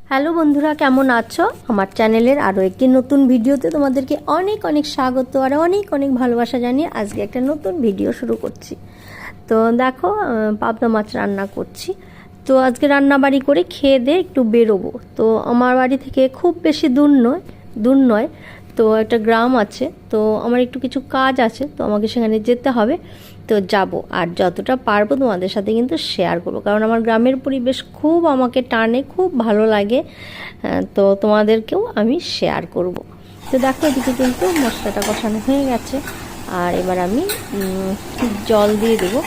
Hello বন্ধুরা, কেমন আছো? আমার চ্যানেলের আরও একটি নতুন ভিডিওতে তোমাদেরকে অনেক অনেক স্বাগত আর অনেক অনেক ভালোবাসা জানিয়ে আজকে একটা নতুন ভিডিও শুরু করছি। তো দেখো, পাবদা মাছ রান্না করছি। তো আজকে রান্নাবাড়ি করে খেয়ে দিয়ে একটু বেরোবো। তো আমার বাড়ি থেকে খুব বেশি দূর নয়, তো একটা গ্রাম আছে। তো আমার একটু কিছু কাজ আছে, তো আমাকে সেখানে যেতে হবে। তো যাব, আর যতটা পারবো তোমাদের সাথে কিন্তু শেয়ার করবো, কারণ আমার গ্রামের পরিবেশ খুব আমাকে টানে, খুব ভালো লাগে। তো তোমাদেরকেও আমি শেয়ার করব। তো দেখো, এদিকে কিন্তু মশলাটা কষানো হয়ে গেছে, আর এবার আমি জল দিয়ে দেবো।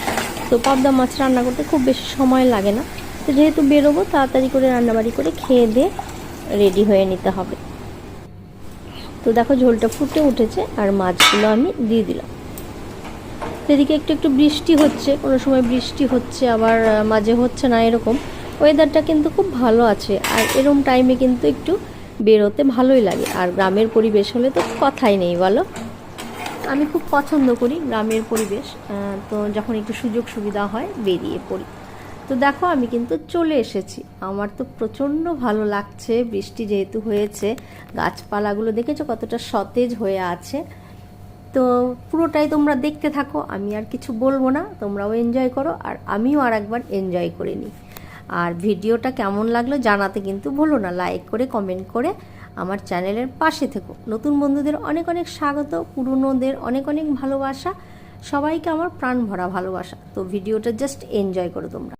তো পাবদা মাছ রান্না করতে খুব বেশি সময় লাগে না। তো যেহেতু বেরোবো, তাড়াতাড়ি করে রান্নাবাড়ি করে খেয়ে দিয়ে রেডি হয়ে নিতে হবে। তো দেখো, ঝোলটা ফুটে উঠেছে আর মাছগুলো আমি দিয়ে দিলাম। এদিকে একটু একটু বৃষ্টি হচ্ছে, কোনো সময় বৃষ্টি হচ্ছে আবার মাঝে হচ্ছে না, এরকম ওয়েদারটা কিন্তু খুব ভালো আছে। আর এরকম টাইমে কিন্তু একটু বেরোতে ভালোই লাগে, আর গ্রামের পরিবেশ হলে তো কথাই নেই, বলো। আমি খুব পছন্দ করি গ্রামের পরিবেশ। তো যখন একটু সুযোগ সুবিধা হয় বেরিয়ে পড়ি। তো দেখো, আমি কিন্তু চলে এসেছি। আমার তো প্রচণ্ড ভালো লাগছে, বৃষ্টি যেহেতু হয়েছে। গাছপালাগুলো দেখেছো কতটা সতেজ হয়ে আছে। তো পুরোটাই তোমরা দেখতে থাকো, আমি আর কিছু বলবো না, তোমরাও এনজয় করো আর আমিও আর একবার এনজয় করে নিই। আর ভিডিওটা কেমন লাগলো জানাতে কিন্তু ভুলো না, লাইক করে কমেন্ট করে আমার চ্যানেলের পাশে থেকো। নতুন বন্ধুদের অনেক অনেক স্বাগত, পুরনোদের অনেক অনেক ভালোবাসা, সবাইকে আমার প্রাণ ভরা ভালোবাসা। তো ভিডিওটা জাস্ট এনজয় করো তোমরা।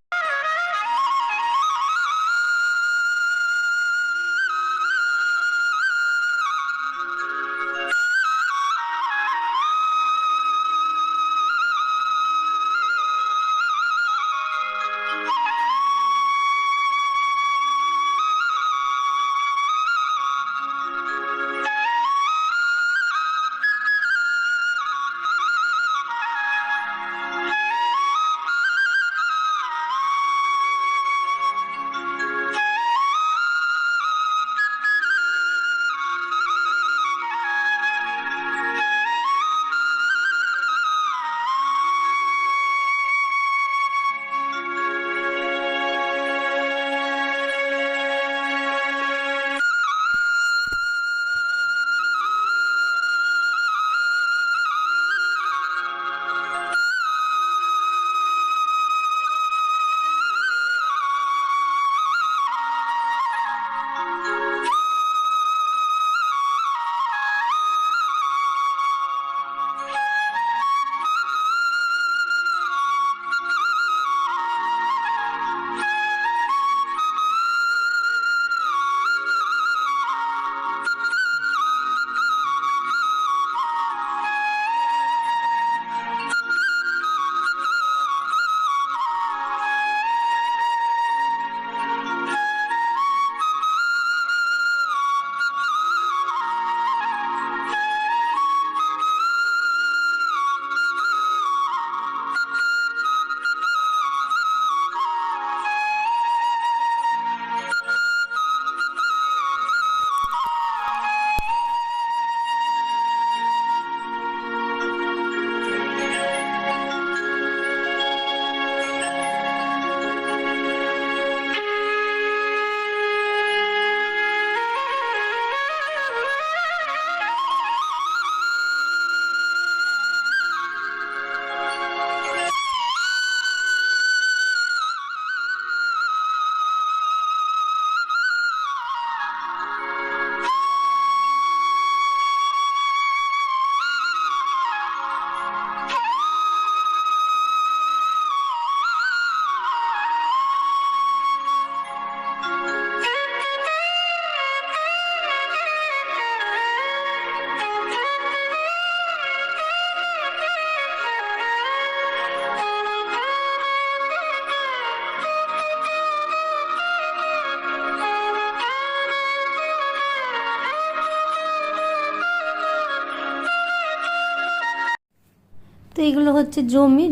তো এগুলো হচ্ছে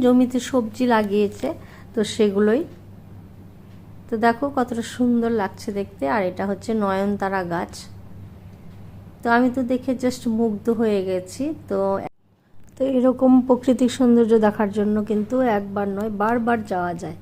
জমিতে সবজি লাগিয়েছে, তো সেগুলোই। তো দেখো কতটা সুন্দর লাগছে দেখতে। আর এটা হচ্ছে নয়নতারা গাছ। তো আমি তো দেখে জাস্ট মুগ্ধ হয়ে গেছি। তো তো এরকম প্রাকৃতিক সৌন্দর্য দেখার জন্য কিন্তু একবার নয়, বারবার যাওয়া যায়।